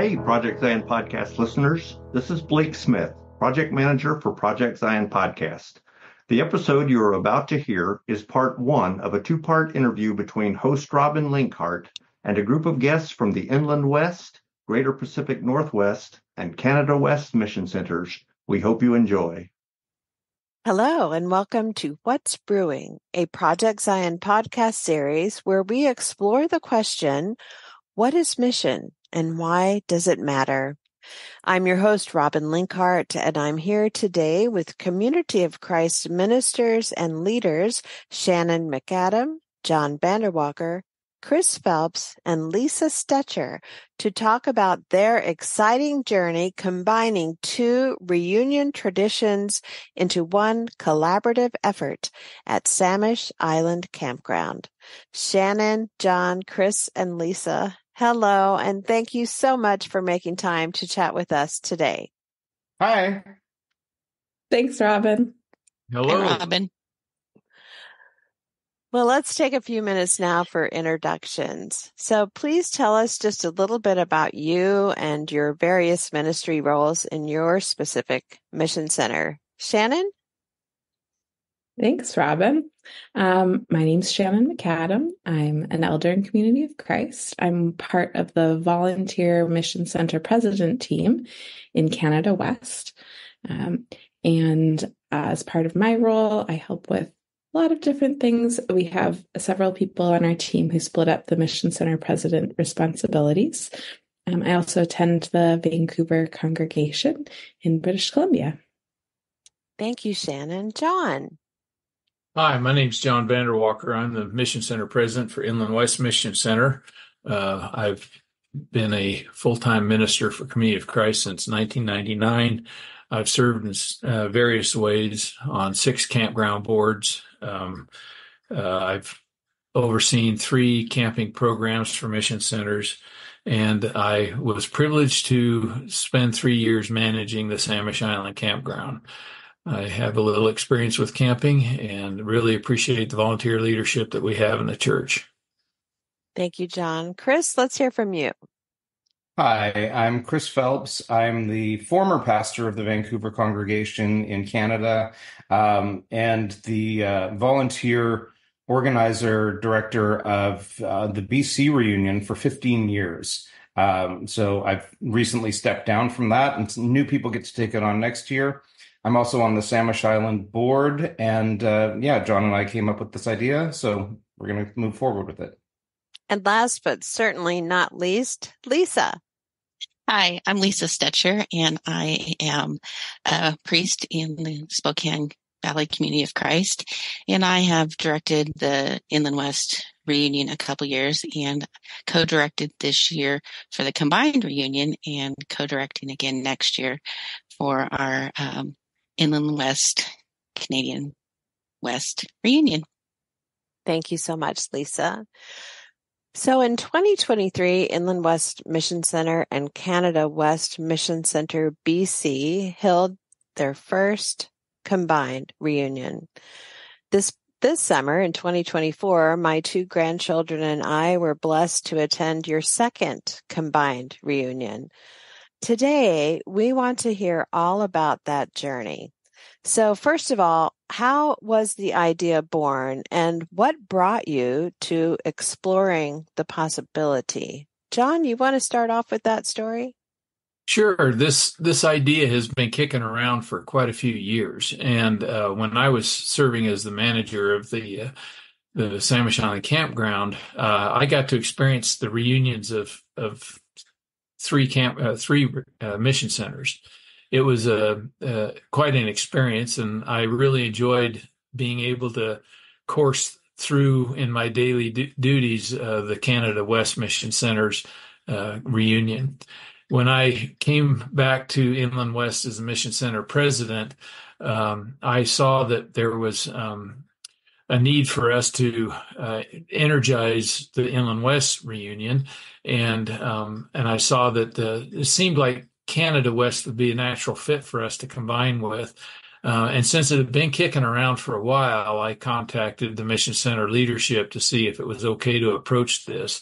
Hey, Project Zion Podcast listeners. This is Blake Smith, Project Manager for Project Zion Podcast. The episode you are about to hear is part one of a two-part interview between host Robin Linkhart and a group of guests from the Inland West, Greater Pacific Northwest, and Canada West Mission Centers. We hope you enjoy. Hello, and welcome to What's Brewing, a Project Zion podcast series where we explore the question, what is mission and why does it matter? I'm your host, Robin Linkhart, and I'm here today with Community of Christ ministers and leaders Shannon McAdam, John VanDerWalker, Chris Phelps, and Lisa Stecher to talk about their exciting journey combining two reunion traditions into one collaborative effort at Samish Island Campground. Shannon, John, Chris, and Lisa, hello, and thank you so much for making time to chat with us today. Hi. Thanks, Robin. Hello, Robin. Well, let's take a few minutes now for introductions. So please tell us just a little bit about you and your various ministry roles in your specific mission center. Shannon? Thanks, Robin. My name's Shannon McAdam. I'm an elder in Community of Christ. I'm part of the Volunteer Mission Center President team in Canada West. And as part of my role, I help with a lot of different things. We have several people on our team who split up the Mission Center President responsibilities. I also attend the Vancouver congregation in British Columbia. Thank you, Shannon. John? Hi, my name's John VanDerWalker. I'm the Mission Center President for Inland West Mission Center. I've been a full-time minister for Community of Christ since 1999. I've served in various ways on 6 campground boards. I've overseen 3 camping programs for mission centers, and I was privileged to spend 3 years managing the Samish Island Campground. I have a little experience with camping and really appreciate the volunteer leadership that we have in the church. Thank you, John. Chris, let's hear from you. Hi, I'm Chris Phelps. I'm the former pastor of the Vancouver congregation in Canada, and the volunteer organizer director of the BC reunion for 15 years. So I've recently stepped down from that, and new people get to take it on next year. I'm also on the Samish Island board, and John and I came up with this idea, so we're going to move forward with it. And last but certainly not least, Lisa. Hi, I'm Lisa Stecher, and I am a priest in the Spokane Valley Community of Christ, and I have directed the Inland West reunion a couple years and co-directed this year for the combined reunion and co-directing again next year for our Inland West Canadian West reunion. Thank you so much, Lisa. So in 2023, Inland West Mission Center and Canada West Mission Center BC held their first combined reunion. This summer in 2024, my 2 grandchildren and I were blessed to attend your second combined reunion. Today, we want to hear all about that journey. So first of all, how was the idea born and what brought you to exploring the possibility? John, you want to start off with that story? Sure. This idea has been kicking around for quite a few years. And when I was serving as the manager of the Samish Island Campground, I got to experience the reunions of 3 mission centers. It was quite an experience, and I really enjoyed being able to course through in my daily duties the Canada West Mission Center's reunion. When I came back to Inland West as a Mission Center president, I saw that there was a need for us to energize the Inland West reunion, and I saw that it seemed like Canada West would be a natural fit for us to combine with. And since it had been kicking around for a while, I contacted the Mission Center leadership to see if it was okay to approach this.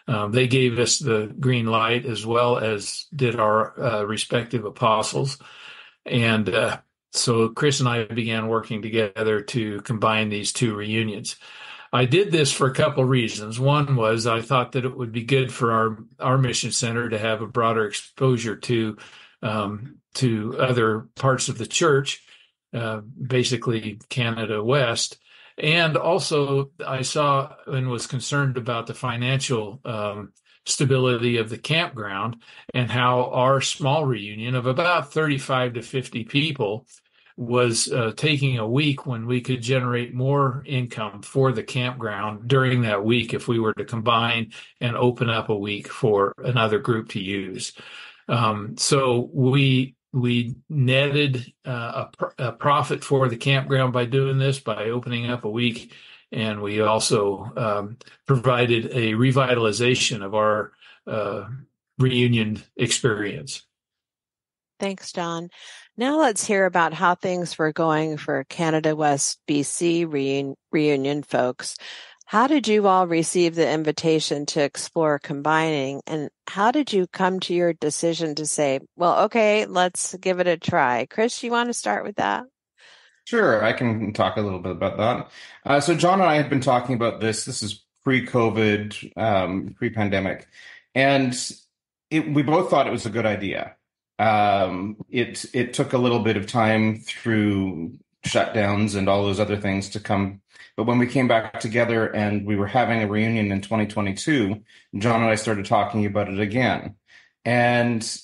They gave us the green light, as well as did our respective apostles. And so Chris and I began working together to combine these two reunions. I did this for a couple of reasons. One was I thought that it would be good for our mission center to have a broader exposure to other parts of the church, basically Canada West. And also I saw and was concerned about the financial stability of the campground, and how our small reunion of about 35 to 50 people was taking a week when we could generate more income for the campground during that week if we were to combine and open up a week for another group to use. So we netted a profit for the campground by doing this, by opening up a week. And we also provided a revitalization of our reunion experience. Thanks, John. Now let's hear about how things were going for Canada West BC reunion folks. How did you all receive the invitation to explore combining, and how did you come to your decision to say, well, okay, let's give it a try? Chris, you want to start with that? Sure, I can talk a little bit about that. So John and I had been talking about this. This is pre-COVID, pre-pandemic, and we both thought it was a good idea. It took a little bit of time through shutdowns and all those other things to come. But when we came back together and we were having a reunion in 2022, John and I started talking about it again. And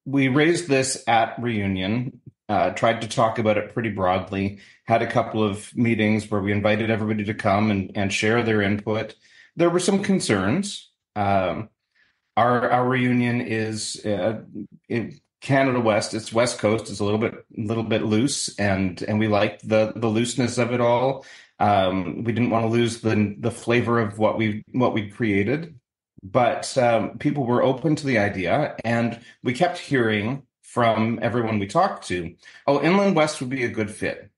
we raised this at reunion, tried to talk about it pretty broadly, had a couple of meetings where we invited everybody to come and share their input. There were some concerns. Our reunion is in Canada West. It's West Coast. It's a little bit loose, and we liked the looseness of it all. We didn't want to lose the flavor of what we created, but people were open to the idea, and we kept hearing from everyone we talked to, oh, Inland West would be a good fit.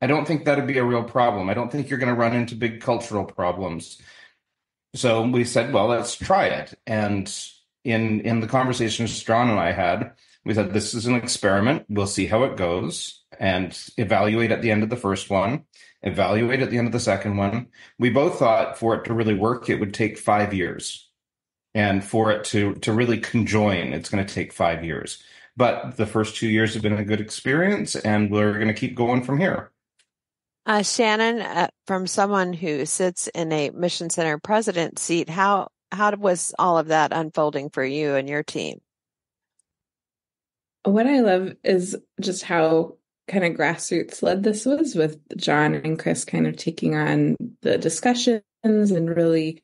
I don't think that'd be a real problem. I don't think you're going to run into big cultural problems. So we said, well, let's try it. And in the conversations John and I had, we said, this is an experiment. We'll see how it goes and evaluate at the end of the first one, evaluate at the end of the second one. We both thought for it to really work, it would take 5 years. And for it to really conjoin, it's going to take 5 years. But the first 2 years have been a good experience, and we're going to keep going from here. Shannon, from someone who sits in a mission center president seat, how was all of that unfolding for you and your team? What I love is just how kind of grassroots led this was, with John and Chris kind of taking on the discussions and really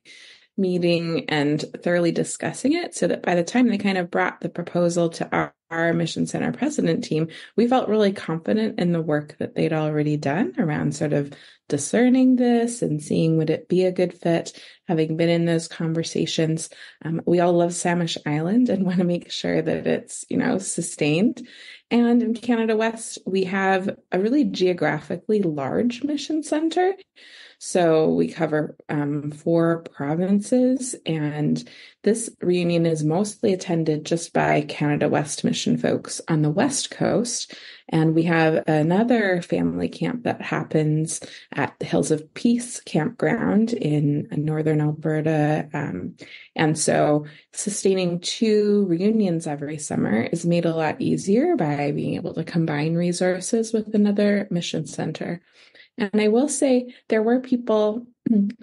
meeting and thoroughly discussing it, so that by the time they kind of brought the proposal to our mission center president team, we felt really confident in the work that they'd already done around sort of discerning this and seeing would it be a good fit. Having been in those conversations, we all love Samish Island and want to make sure that it's, sustained. And in Canada West, we have a really geographically large mission center. So we cover 4 provinces, and this reunion is mostly attended just by Canada West mission folks on the West Coast. And we have another family camp that happens at the Hills of Peace campground in northern Alberta. And so sustaining 2 reunions every summer is made a lot easier by being able to combine resources with another mission center. And I will say there were people,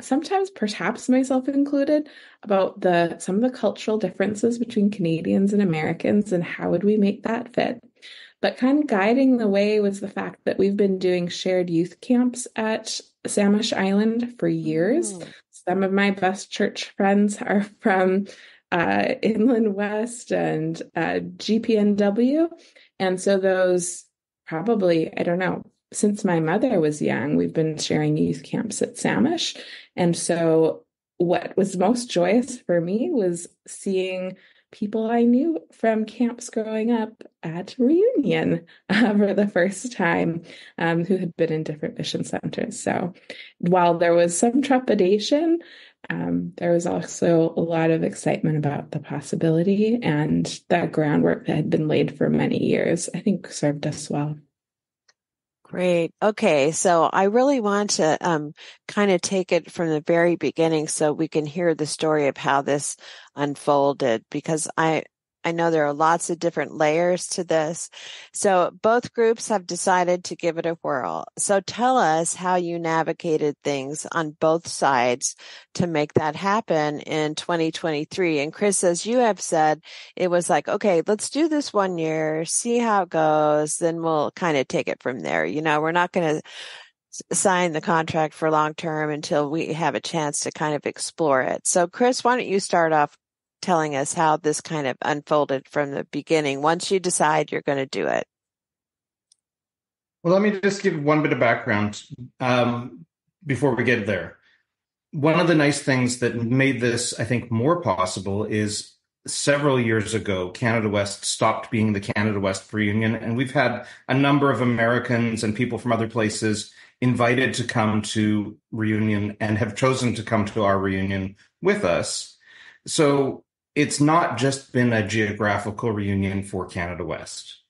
sometimes perhaps myself included, about some of the cultural differences between Canadians and Americans and how would we make that fit. But kind of guiding the way was the fact that we've been doing shared youth camps at Samish Island for years. Some of my best church friends are from Inland West and GPNW. And so those probably, I don't know, since my mother was young, we've been sharing youth camps at Samish. And so what was most joyous for me was seeing people I knew from camps growing up at reunion for the first time, who had been in different mission centers. So while there was some trepidation, There was also a lot of excitement about the possibility, and that groundwork that had been laid for many years, I think, served us well. Great. Okay. So I really want to kind of take it from the very beginning so we can hear the story of how this unfolded, because I know there are lots of different layers to this. So both groups have decided to give it a whirl. So tell us how you navigated things on both sides to make that happen in 2023. And Chris, as you have said, it was like, okay, let's do this 1 year, see how it goes, then we'll kind of take it from there. You know, we're not going to sign the contract for long term until we have a chance to kind of explore it. So Chris, why don't you start off telling us how this kind of unfolded from the beginning once you decide you're going to do it? Well, let me just give one bit of background before we get there. One of the nice things that made this, I think, more possible is several years ago, Canada West stopped being the Canada West reunion, and we've had a number of Americans and people from other places invited to come to reunion and have chosen to come to our reunion with us. So it's not just been a geographical reunion for Canada West.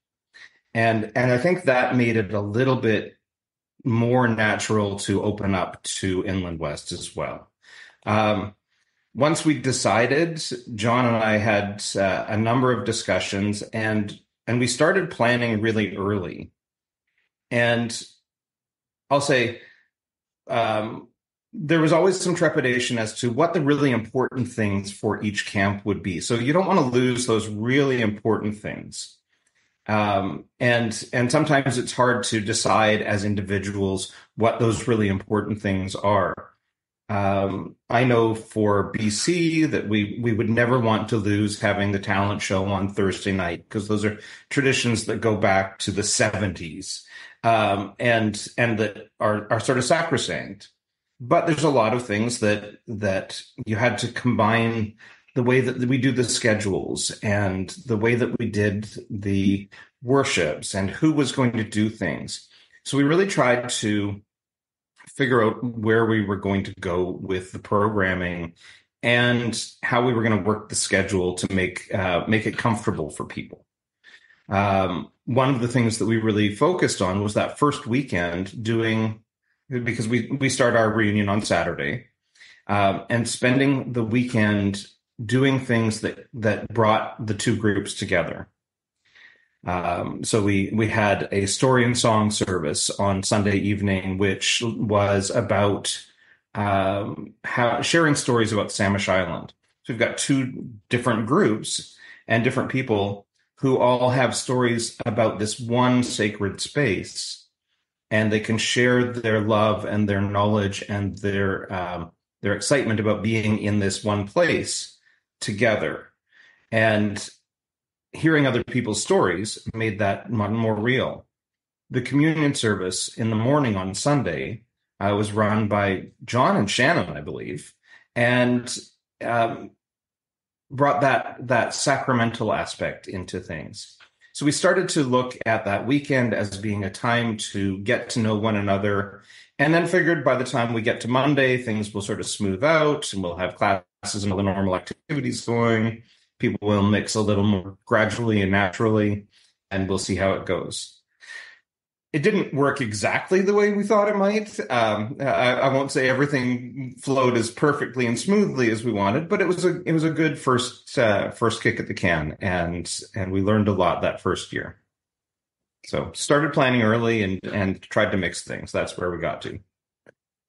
And I think that made it a little bit more natural to open up to Inland West as well. Once we decided, John and I had a number of discussions, and we started planning really early. And I'll say, there was always some trepidation as to what the really important things for each camp would be. So you don't want to lose those really important things. And sometimes it's hard to decide as individuals what those really important things are. I know for BC that we would never want to lose having the talent show on Thursday night, because those are traditions that go back to the 70s, and that are sort of sacrosanct. But there's a lot of things that you had to combine, the way that we do the schedules and the way that we did the worships and who was going to do things. So we really tried to figure out where we were going to go with the programming and how we were going to work the schedule to make it comfortable for people. One of the things that we really focused on was that first weekend because we start our reunion on Saturday, and spending the weekend doing things that brought the two groups together. So we had a story and song service on Sunday evening, which was about sharing stories about Samish Island. So we've got two different groups and different people who all have stories about this one sacred space, and they can share their love and their knowledge and their excitement about being in this one place together. And hearing other people's stories made that more real. The communion service in the morning on Sunday was run by John and Shannon, I believe, and brought that sacramental aspect into things. So we started to look at that weekend as being a time to get to know one another, and then figured by the time we get to Monday, things will sort of smooth out and we'll have classes and all the normal activities going. People will mix a little more gradually and naturally, and we'll see how it goes. It didn't work exactly the way we thought it might. I won't say everything flowed as perfectly and smoothly as we wanted, but it was a good first kick at the can, and we learned a lot that first year. So started planning early and tried to mix things. That's where we got to.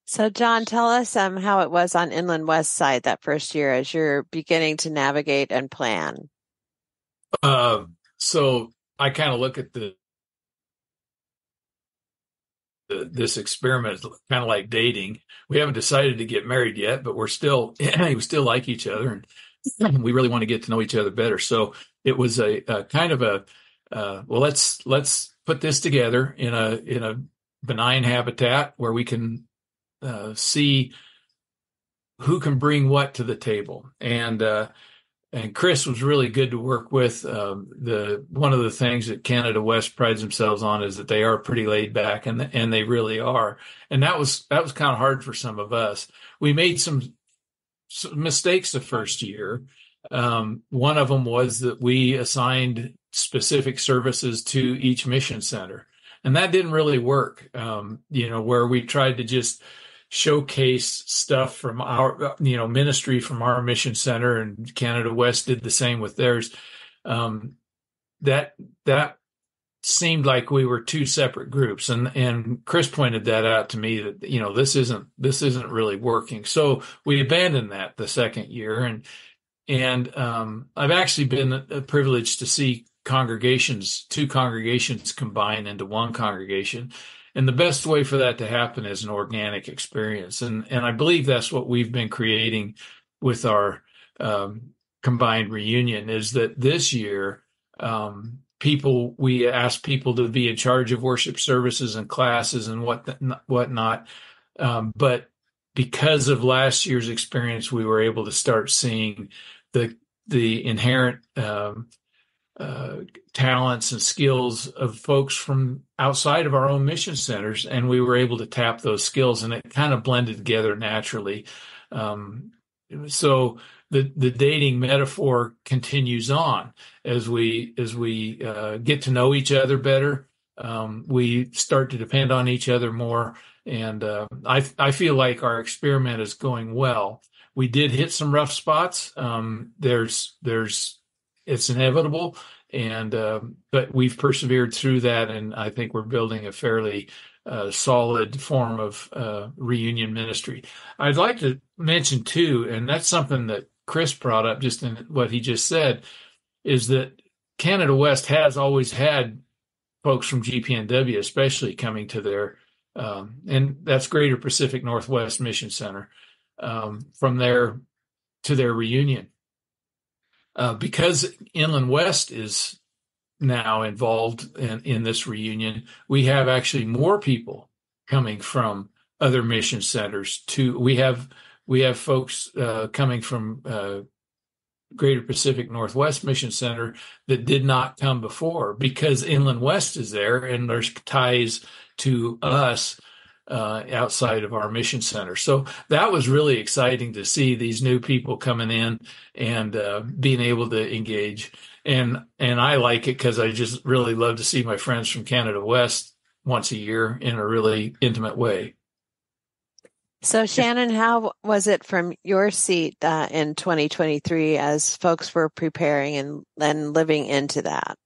So John, tell us how it was on Inland West side that first year as you're beginning to navigate and plan. So I kind of look at this experiment kind of like dating. We haven't decided to get married yet, but we still like each other, and we really want to get to know each other better. So it was a kind of well, let's put this together in a benign habitat where we can see who can bring what to the table. And Chris was really good to work with. One of the things that Canada West prides themselves on is that they are pretty laid back, and they really are. And that was kind of hard for some of us. We made some mistakes the first year. One of them was that we assigned specific services to each mission center, and that didn't really work. Where we tried to just showcase stuff from our, ministry from our mission center, and Canada West did the same with theirs. That seemed like we were two separate groups, and Chris pointed that out to me that this isn't really working. So we abandoned that the second year, and I've actually been privileged to see two congregations combine into one congregation. And the best way for that to happen is an organic experience. And I believe that's what we've been creating with our combined reunion, is that this year, we asked people to be in charge of worship services and classes and whatnot. But because of last year's experience, we were able to start seeing the inherent talents and skills of folks from outside of our own mission centers, and we were able to tap those skills, and it kind of blended together naturally. So the dating metaphor continues on as we get to know each other better. We start to depend on each other more, and I feel like our experiment is going well. We did hit some rough spots. It's inevitable, but we've persevered through that, and I think we're building a fairly solid form of reunion ministry. I'd like to mention too, and that's something that Chris brought up just in what he just said, is that Canada West has always had folks from GPNW, especially coming to their, and that's Greater Pacific Northwest Mission Center, from there to their reunion. Because Inland West is now involved in this reunion, we have actually more people coming from other mission centers. We have folks coming from Greater Pacific Northwest Mission Center that did not come before, because Inland West is there and there's ties to us outside of our mission center. So that was really exciting to see these new people coming in and being able to engage. And I like it because I just really love to see my friends from Canada West once a year in a really intimate way. So Shannon, how was it from your seat in 2023 as folks were preparing and living into that?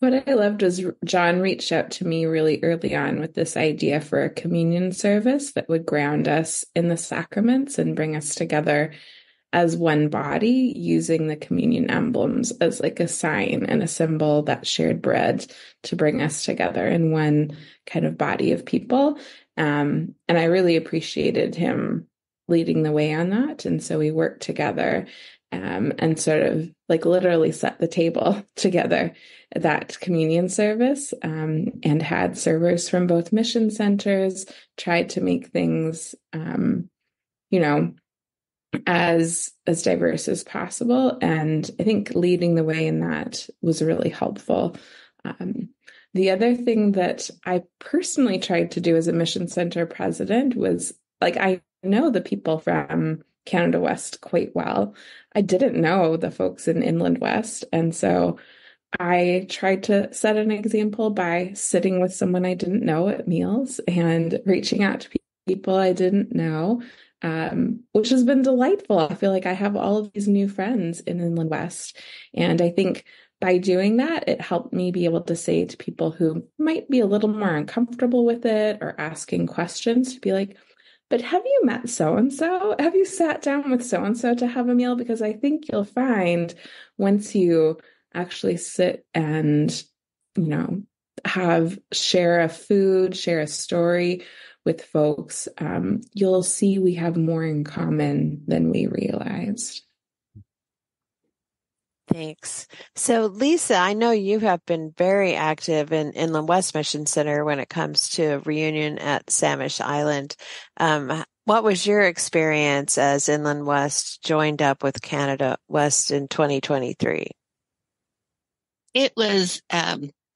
What I loved was John reached out to me really early on with this idea for a communion service that would ground us in the sacraments and bring us together as one body, using the communion emblems as like a sign and a symbol, that shared bread, to bring us together in one kind of body of people. And I really appreciated him leading the way on that. And so we worked together and sort of like literally set the table together, that communion service, and had servers from both mission centers, tried to make things, as diverse as possible. And I think leading the way in that was really helpful. The other thing that I personally tried to do as a mission center president was, like, I know the people from Canada West quite well. I didn't know the folks in Inland West. And so I tried to set an example by sitting with someone I didn't know at meals and reaching out to people I didn't know, which has been delightful. I feel like I have all of these new friends in Inland West. And I think by doing that, it helped me be able to say to people who might be a little more uncomfortable with it or asking questions, to be like, but have you met so-and-so? Have you sat down with so-and-so to have a meal? Because I think you'll find once you actually sit and, share a food, share a story with folks, you'll see we have more in common than we realized. Thanks. So Lisa, I know you have been very active in Inland West Mission Center when it comes to reunion at Samish Island. What was your experience as Inland West joined up with Canada West in 2023? It was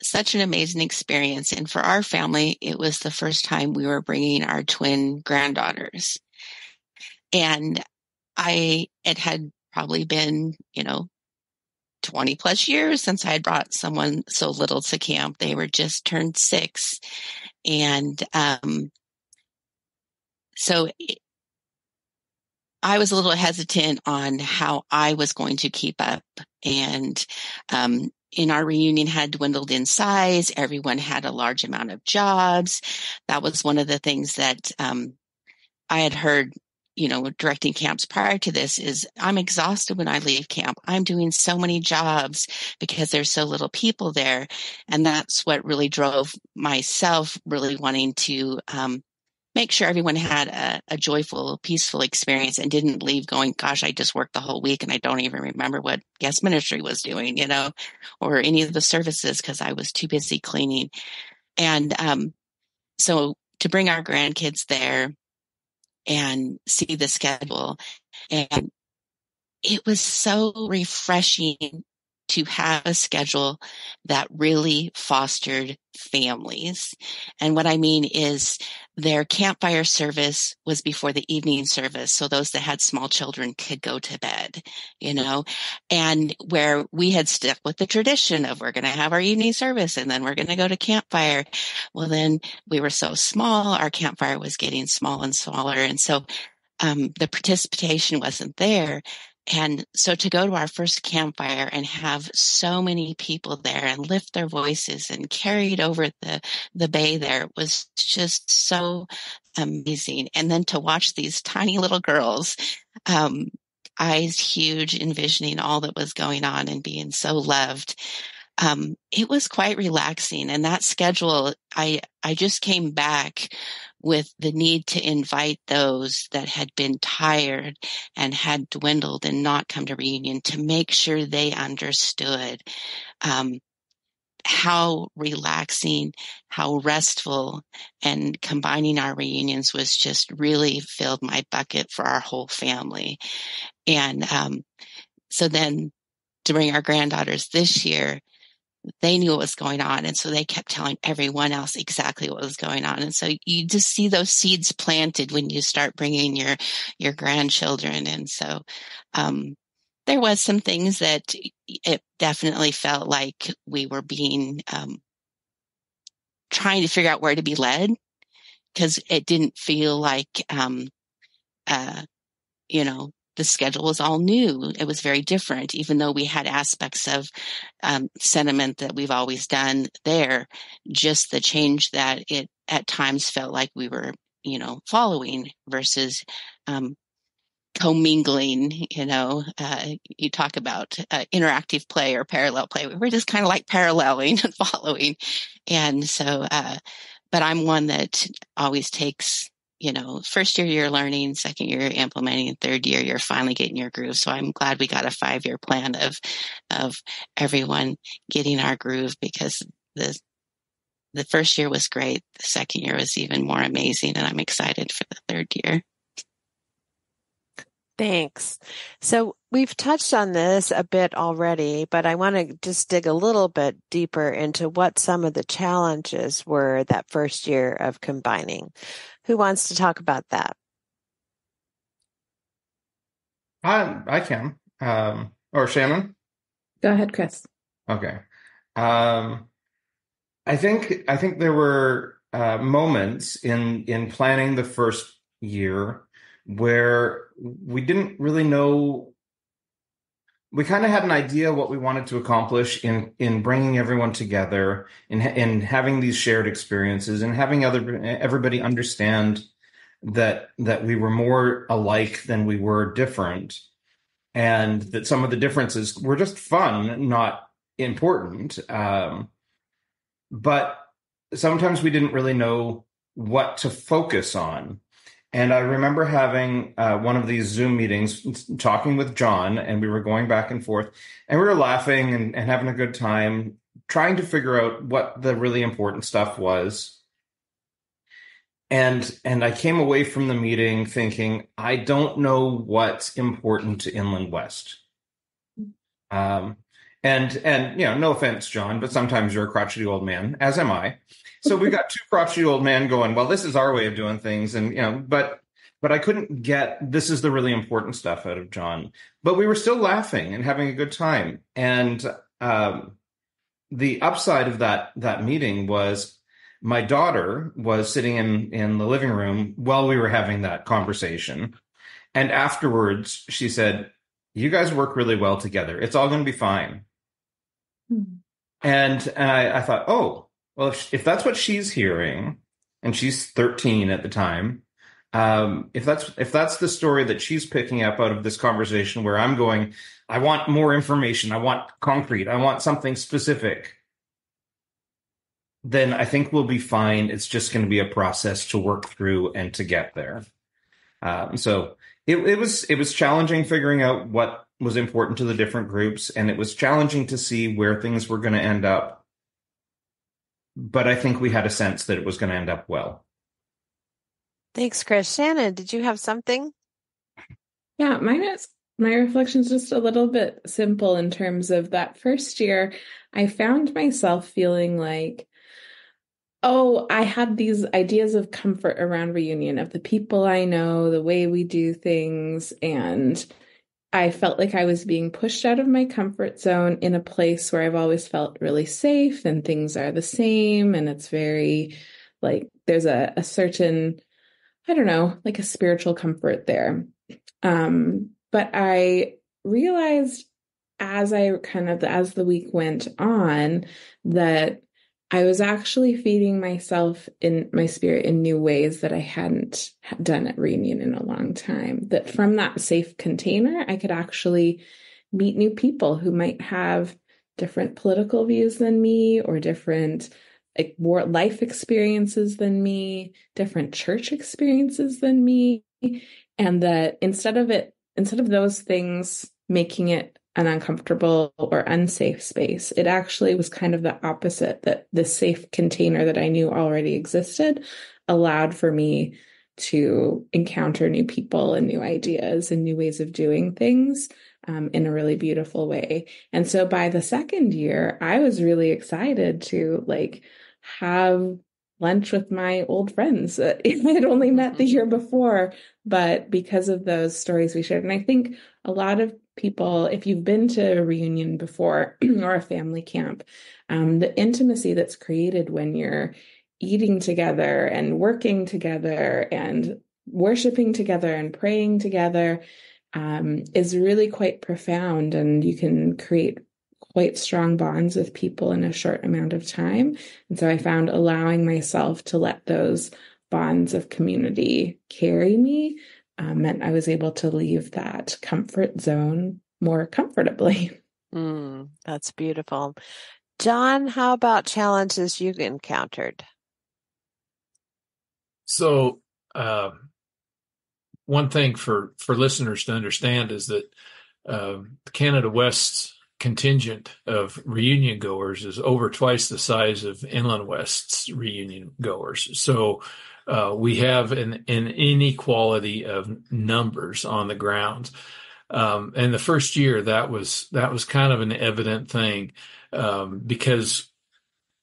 such an amazing experience. And for our family, it was the first time we were bringing our twin granddaughters. And it had probably been, 20 plus years since I had brought someone so little to camp. They were just turned 6. And so I was a little hesitant on how I was going to keep up. And in our reunion had dwindled in size. Everyone had a large amount of jobs. That was one of the things that I had heard, directing camps prior to this is I'm exhausted when I leave camp. I'm doing so many jobs because there's so little people there. And that's what really drove myself really wanting to make sure everyone had a joyful, peaceful experience and didn't leave going, gosh, I just worked the whole week and I don't even remember what guest ministry was doing, or any of the services because I was too busy cleaning. And so to bring our grandkids there and see the schedule, and it was so refreshing to have a schedule that really fostered families. And what I mean is their campfire service was before the evening service. So those that had small children could go to bed, and where we had stuck with the tradition of we're going to have our evening service and then we're going to go to campfire. Well, then we were so small, our campfire was getting small and smaller. And so the participation wasn't there. And so to go to our first campfire and have so many people there and lift their voices and carry it over the bay there was just so amazing. And then to watch these tiny little girls, eyes huge, envisioning all that was going on and being so loved. It was quite relaxing. And that schedule, I just came back with the need to invite those that had been tired and had dwindled and not come to reunion to make sure they understood how relaxing, how restful, and combining our reunions was just really filled my bucket for our whole family. And so then to bring our granddaughters this year, they knew what was going on. And so they kept telling everyone else exactly what was going on. And so you just see those seeds planted when you start bringing your grandchildren. And so there was some things that it definitely felt like we were being trying to figure out where to be led, because it didn't feel like, the schedule was all new. It was very different, even though we had aspects of sentiment that we've always done there. Just the change that it at times felt like we were, following versus commingling. You talk about interactive play or parallel play. We're just kind of like paralleling and following. And so, but I'm one that always takes, first year you're learning, second year you're implementing, and third year you're finally getting your groove. So I'm glad we got a 5-year plan of everyone getting our groove, because the first year was great. The second year was even more amazing, and I'm excited for the third year. Thanks. So we've touched on this a bit already, but I want to just dig a little bit deeper into what some of the challenges were that first year of combining. Who wants to talk about that? I can. Or Shannon? Go ahead, Chris. Okay. I think there were moments in planning the first year where we didn't really know. We kind of had an idea what we wanted to accomplish in bringing everyone together, in having these shared experiences, and having everybody understand that we were more alike than we were different, and that some of the differences were just fun, not important. But sometimes we didn't really know what to focus on. And I remember having one of these Zoom meetings, talking with John, and we were going back and forth, and we were laughing and having a good time, trying to figure out what the really important stuff was. And I came away from the meeting thinking, I don't know what's important to Inland West. And no offense, John, but sometimes you're a crotchety old man, as am I. So we got two crotchety old men going, well, this is our way of doing things. And, but but I couldn't get, this is the really important stuff out of John. But we were still laughing and having a good time. And the upside of that meeting was my daughter was sitting in the living room while we were having that conversation. And afterwards, she said, "You guys work really well together. It's all going to be fine." Mm-hmm. And I thought, oh, well, if that's what she's hearing, and she's 13 at the time, if that's the story that she's picking up out of this conversation where I'm going, I want more information, I want concrete, I want something specific, then I think we'll be fine. It's just going to be a process to work through and to get there. So it was challenging figuring out what was important to the different groups, and it was challenging to see where things were going to end up. But I think we had a sense that it was going to end up well. Thanks, Chris. Shannon, did you have something? Yeah, my reflection's just a little bit simple in terms of that first year. I found myself feeling like, oh, I had these ideas of comfort around reunion, of the people I know, the way we do things, and I felt like I was being pushed out of my comfort zone in a place where I've always felt really safe and things are the same. And it's very like there's a certain, I don't know, like a spiritual comfort there. But I realized as the week went on that I was actually feeding myself in my spirit in new ways that I hadn't done at reunion in a long time. That from that safe container, I could actually meet new people who might have different political views than me, or different more life experiences than me, different church experiences than me. And that instead of those things making it an uncomfortable or unsafe space, it actually was kind of the opposite, that the safe container that I knew already existed allowed for me to encounter new people and new ideas and new ways of doing things in a really beautiful way. And so by the second year, I was really excited to have lunch with my old friends. I had only met the year before, but because of those stories we shared, and I think a lot of people, if you've been to a reunion before or a family camp, the intimacy that's created when you're eating together and working together and worshiping together and praying together is really quite profound, and you can create quite strong bonds with people in a short amount of time. And so I found allowing myself to let those bonds of community carry me meant I was able to leave that comfort zone more comfortably. That's beautiful. John, how about challenges you encountered? So one thing for listeners to understand is that Canada West's contingent of reunion goers is over twice the size of Inland West's reunion goers. So we have an inequality of numbers on the ground. And the first year that was kind of an evident thing, because,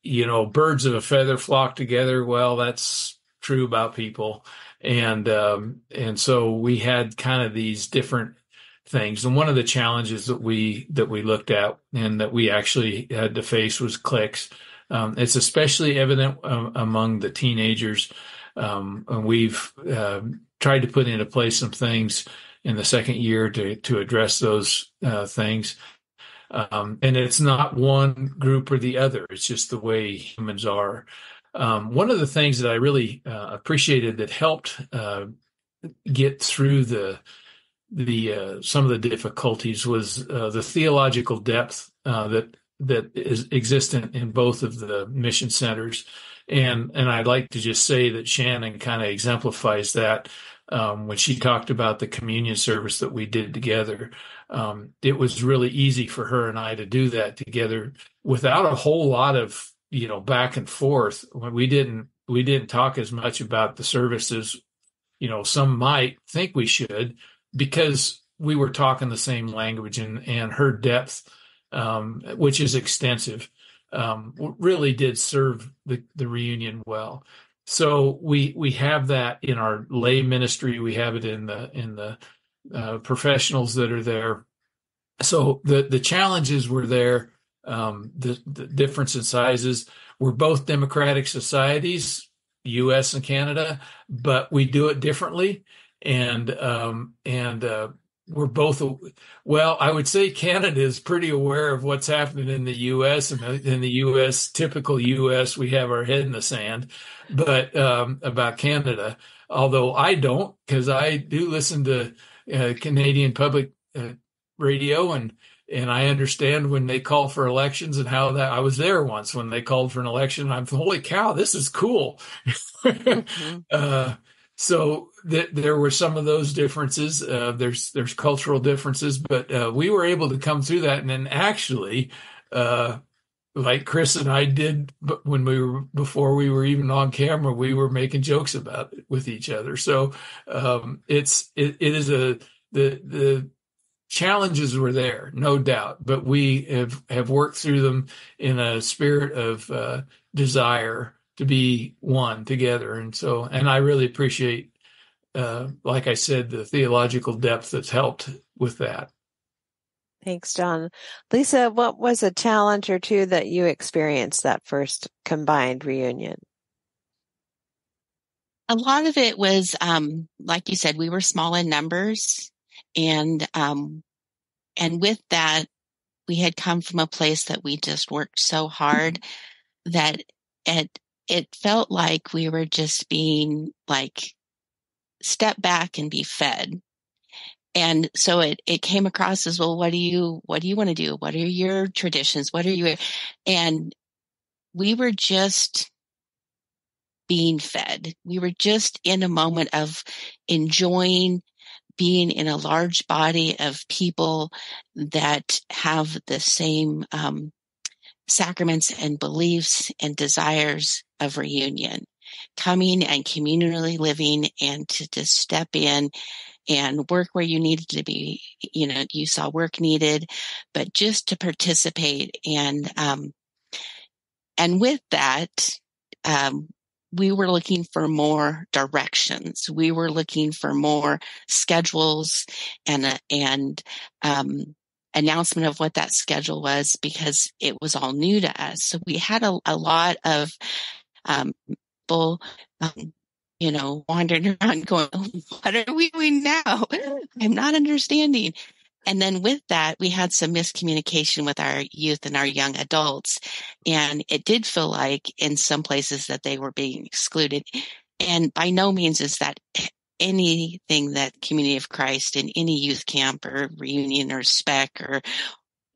birds of a feather flock together. Well, that's true about people. And so we had kind of these different things. And one of the challenges that we looked at and that we actually had to face was cliques. It's especially evident among the teenagers. And we've tried to put into place some things in the second year to address those things. And it's not one group or the other. It's just the way humans are. One of the things that I really appreciated that helped get through some of the difficulties was the theological depth that is existent in both of the mission centers. And I'd like to just say that Shannon kind of exemplifies that when she talked about the communion service that we did together. It was really easy for her and I to do that together without a whole lot of, back and forth. When we didn't talk as much about the services, some might think we should, because we were talking the same language, and her depth, which is extensive, really did serve the reunion well. So we have that in our lay ministry. We have it in the professionals that are there. So the challenges were there. The difference in sizes. We're both democratic societies, U.S. and Canada, but we do it differently. And we're both, well, I would say Canada is pretty aware of what's happening in the U.S. and in the U.S., typical U.S., we have our head in the sand, but about Canada, although I don't, because I do listen to Canadian public radio, and I understand when they call for elections and how that. I was there once when they called for an election. I'm holy cow, this is cool. Mm-hmm. So there were some of those differences. There's cultural differences, but we were able to come through that. And then actually, like Chris and I did when before we were even on camera, we were making jokes about it with each other. So it is the challenges were there, no doubt, but we have worked through them in a spirit of desire to be one together. And I really appreciate, like I said, the theological depth that's helped with that. Thanks, John. Lisa, what was a challenge or two that you experienced that first combined reunion? A lot of it was, like you said, we were small in numbers, and with that, we had come from a place that we just worked so hard that it felt like we were just being like, step back and be fed. And so it came across as, well, what do you want to do? What are your traditions? And we were just being fed. We were just in a moment of enjoying being in a large body of people that have the same sacraments and beliefs and desires of reunion, coming and communally living, and to just step in and work where you needed to be. You saw work needed, but just to participate. And with that, we were looking for more directions. We were looking for more schedules and announcement of what that schedule was, because it was all new to us. So we had a lot of people, wandering around going, what are we doing now? I'm not understanding. And then with that, we had some miscommunication with our youth and our young adults. And it did feel like in some places that they were being excluded. And by no means is that anything that Community of Christ in any youth camp or reunion or spec or,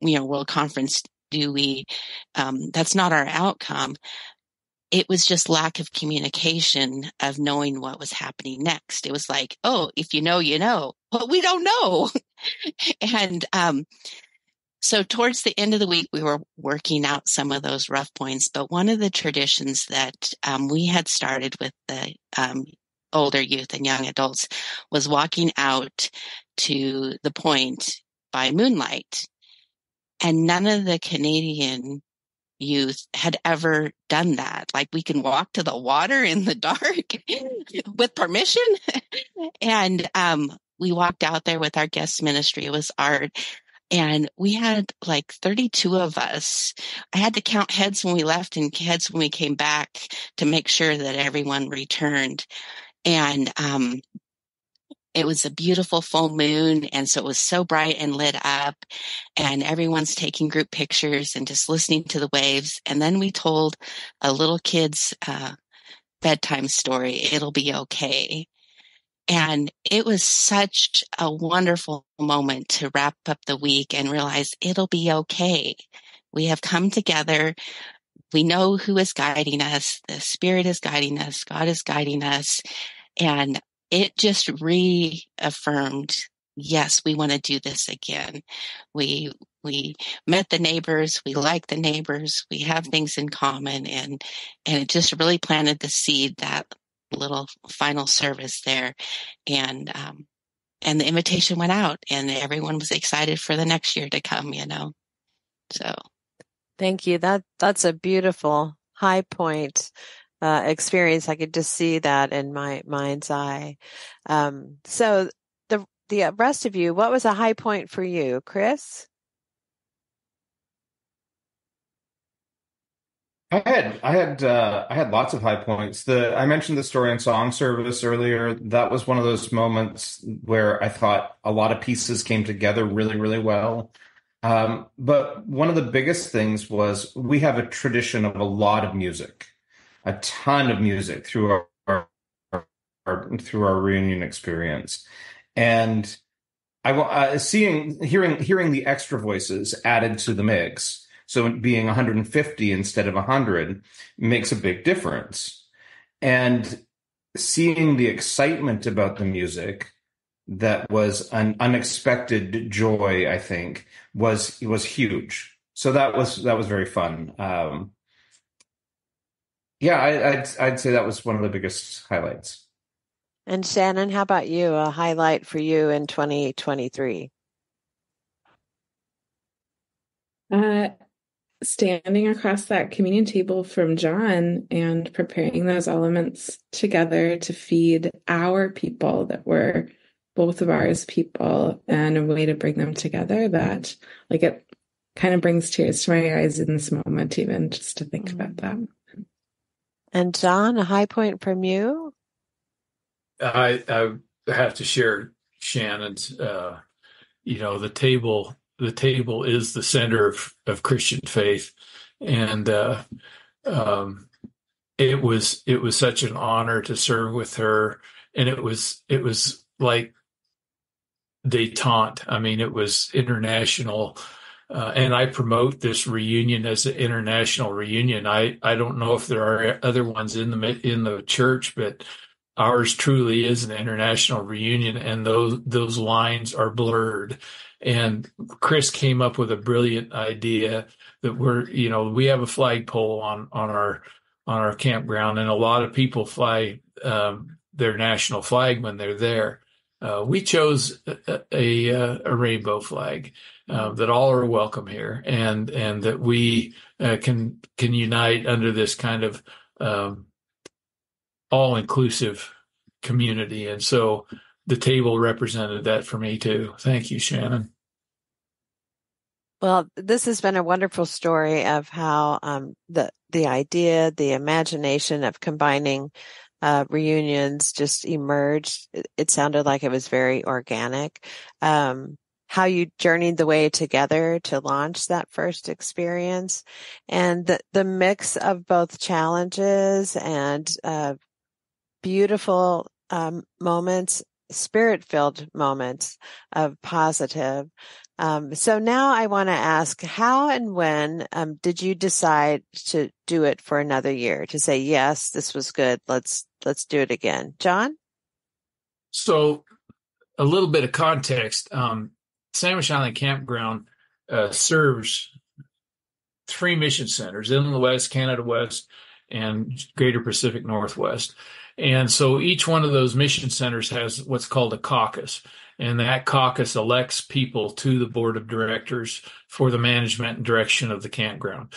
World Conference that's not our outcome. It was just lack of communication of knowing what was happening next. It was like, oh, if you know, you know. Well, we don't know. And so towards the end of the week, we were working out some of those rough points. But one of the traditions that we had started with the older youth and young adults was walking out to the point by moonlight. And none of the Canadian youth had ever done that. Like, we can walk to the water in the dark with permission. And we walked out there with our guest ministry. It was art. And we had like 32 of us. I had to count heads when we left and heads when we came back to make sure that everyone returned. And it was a beautiful full moon. And so it was so bright and lit up, and everyone's taking group pictures and just listening to the waves. And then we told a little kid's bedtime story, It'll Be Okay. And it was such a wonderful moment to wrap up the week and realize it'll be okay. We have come together. We know who is guiding us. The Spirit is guiding us. God is guiding us. And it just reaffirmed, yes, we want to do this again. We met the neighbors. We like the neighbors. We have things in common. And it just really planted the seed, that little final service there. And the invitation went out, and everyone was excited for the next year to come, So. Thank you. That's a beautiful high point experience. I could just see that in my mind's eye. So the rest of you, what was a high point for you, Chris? I had lots of high points. I mentioned the story and song service earlier. That was one of those moments where I thought a lot of pieces came together really, really well. But one of the biggest things was we have a tradition of a lot of music, a ton of music through through our reunion experience, and hearing the extra voices added to the mix. So being 150 instead of 100 makes a big difference. And seeing the excitement about the music that was an unexpected joy, I think, was huge. So that was very fun. I'd say that was one of the biggest highlights. And Shannon, how about you? A highlight for you in 2023? Standing across that communion table from John and preparing those elements together to feed our people that were both of ours people, and a way to bring them together that, like, it kind of brings tears to my eyes in this moment, even just to think about that. And John, a high point from you? I have to share Shannon's, the table is the center of Christian faith. And it was such an honor to serve with her. And it was like détente. I mean, it was international. And I promote this reunion as an international reunion. I don't know if there are other ones in the church, but ours truly is an international reunion, and those lines are blurred. And Chris came up with a brilliant idea that we have a flagpole on our campground, and a lot of people fly their national flag when they're there. We chose a rainbow flag, that all are welcome here, and that we can unite under this kind of all-inclusive community. And so the table represented that for me too. Thank you, Shannon. Well, this has been a wonderful story of how the idea, the imagination of combining reunions just emerged. It sounded like it was very organic. How you journeyed the way together to launch that first experience, and the mix of both challenges and beautiful moments, spirit-filled moments of positive. So now I want to ask, how and when did you decide to do it for another year? To say, yes, this was good. Let's do it again. John? So a little bit of context. Sandwich Island Campground serves 3 mission centers: Inland West, Canada West, and Greater Pacific Northwest. And so each one of those mission centers has what's called a caucus. And that caucus elects people to the board of directors for the management and direction of the campground.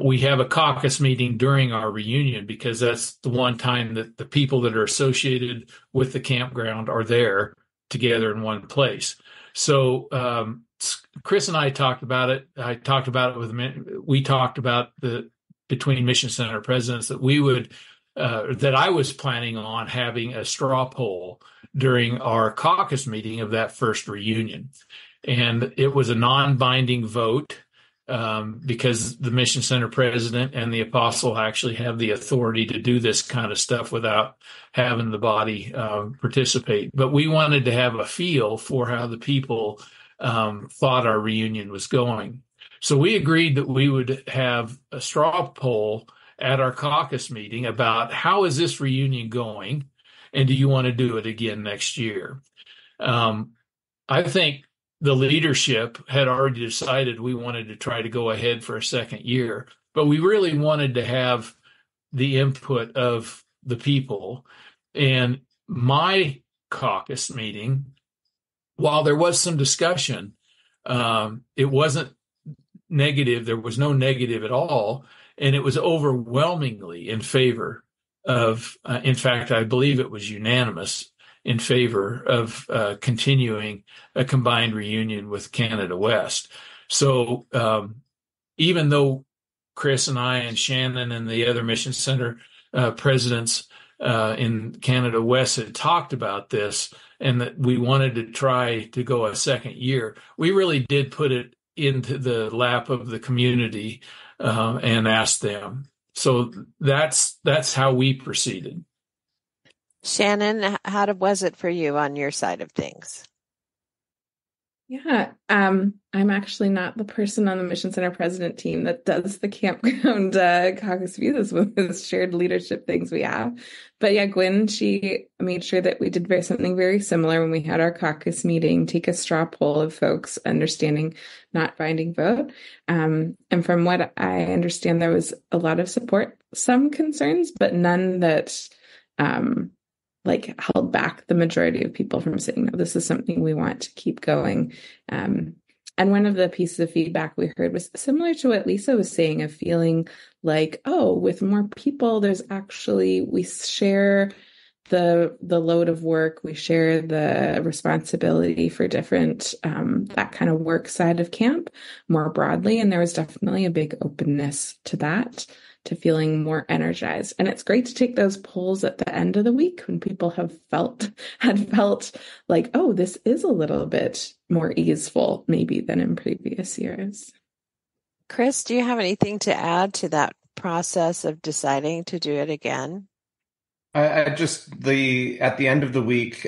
We have a caucus meeting during our reunion because that's the one time that the people that are associated with the campground are there together in one place. So Chris and I talked about it. I talked about it we talked about between mission center presidents that we would that I was planning on having a straw poll during our caucus meeting of that first reunion. And it was a non-binding vote because the mission center president and the apostle actually have the authority to do this kind of stuff without having the body participate. But we wanted to have a feel for how the people thought our reunion was going. So we agreed that we would have a straw poll at our caucus meeting about how is this reunion going, and do you want to do it again next year? I think the leadership had already decided we wanted to try to go ahead for a second year, but we really wanted to have the input of the people. And my caucus meeting, while there was some discussion, it wasn't negative. There was no negative at all. And it was overwhelmingly in favor of, in fact, I believe it was unanimous in favor of continuing a combined reunion with Canada West. So even though Chris and I and Shannon and the other Mission Center presidents in Canada West had talked about this and that we wanted to try to go a second year, we really did put it into the lap of the community and asked them. So that's how we proceeded. Shannon, how was it for you on your side of things? Yeah, I'm actually not the person on the Mission Center president team that does the campground caucus views with the shared leadership things we have. But yeah, Gwen, she made sure that we did something very similar when we had our caucus meeting, take a straw poll of folks understanding not binding vote. And from what I understand, there was a lot of support, some concerns, but none that held back the majority of people from saying, no, this is something we want to keep going. And one of the pieces of feedback we heard was similar to what Lisa was saying, of feeling like, oh, with more people, we share the load of work, we share the responsibility for different, that kind of work side of camp more broadly. And there was definitely a big openness to that, to feeling more energized. And it's great to take those polls at the end of the week when people had felt like, oh, this is a little bit more easeful maybe than in previous years. Chris, do you have anything to add to that process of deciding to do it again? At the end of the week,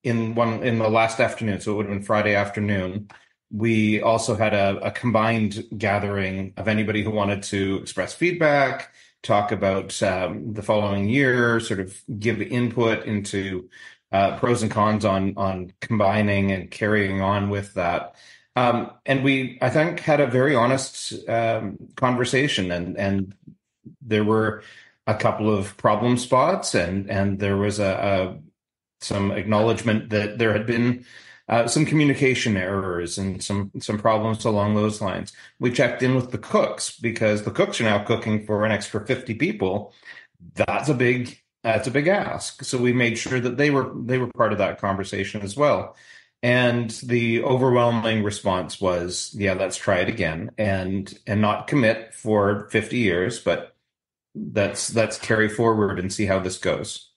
in the last afternoon, so it would have been Friday afternoon, we also had a combined gathering of anybody who wanted to express feedback, talk about the following year, sort of give input into pros and cons on combining and carrying on with that. And we, I think, had a very honest conversation, and there were a couple of problem spots, and there was some acknowledgement that there had been some communication errors and some problems along those lines. We checked in with the cooks, because the cooks are now cooking for an extra 50 people. That's a big ask. So we made sure that they were part of that conversation as well. And the overwhelming response was, yeah, let's try it again, and not commit for 50 years, but let's carry forward and see how this goes.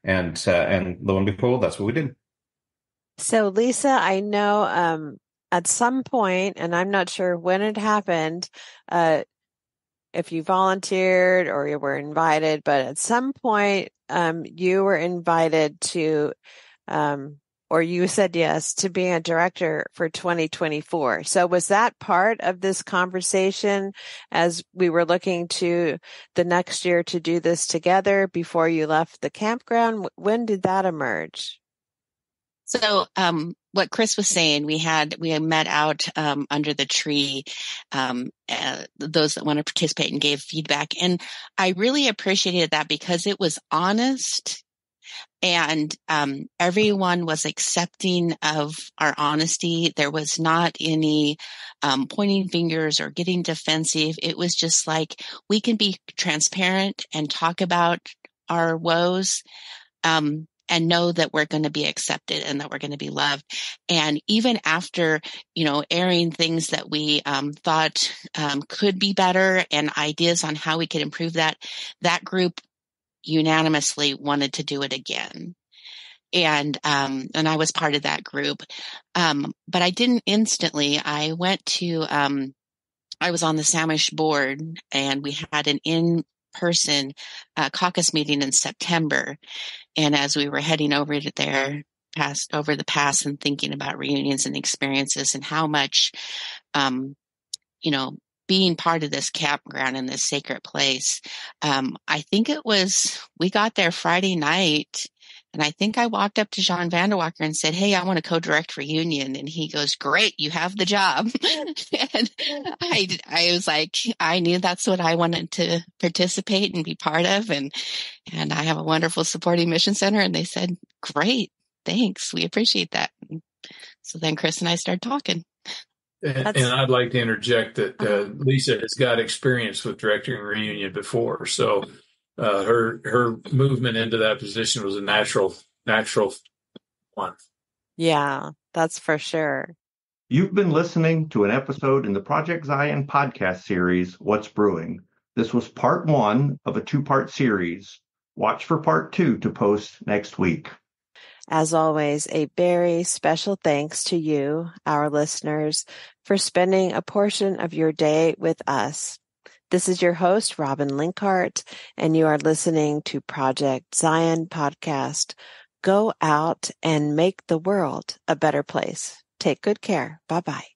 And lo and behold, that's what we did. So, Lisa, I know at some point, and I'm not sure when it happened, if you volunteered or you were invited, but at some point you were invited to, or you said yes to being a director for 2024. So was that part of this conversation as we were looking to the next year to do this together before you left the campground? When did that emerge? So, what Chris was saying, we had met out, under the tree, those that want to participate and gave feedback. And I really appreciated that because it was honest, and, everyone was accepting of our honesty. There was not any, pointing fingers or getting defensive. It was just like, we can be transparent and talk about our woes. And know that we're going to be accepted and that we're going to be loved. And even after, airing things that we thought could be better and ideas on how we could improve that group unanimously wanted to do it again. And I was part of that group. But I didn't instantly. I went to, I was on the Samish board, and we had an in-person caucus meeting in September. And as we were heading over there, over the past and thinking about reunions and experiences and how much, being part of this campground in this sacred place, I think we got there Friday night, and I think I walked up to John VanDerWalker and said, "Hey, I want to co-direct reunion." And he goes, "Great, you have the job." And I was like, I knew that's what I wanted to participate and be part of. And I have a wonderful supporting mission center. And they said, "Great, thanks. We appreciate that." So then Chris and I started talking. And I'd like to interject that Lisa has got experience with directing a reunion before, so her movement into that position was a natural one. Yeah, that's for sure. You've been listening to an episode in the Project Zion podcast series, What's Brewing? This was part 1 of a 2-part series. Watch for part 2 to post next week. As always, a very special thanks to you, our listeners, for spending a portion of your day with us. This is your host, Robin Linkhart, and you are listening to Project Zion Podcast. Go out and make the world a better place. Take good care. Bye-bye.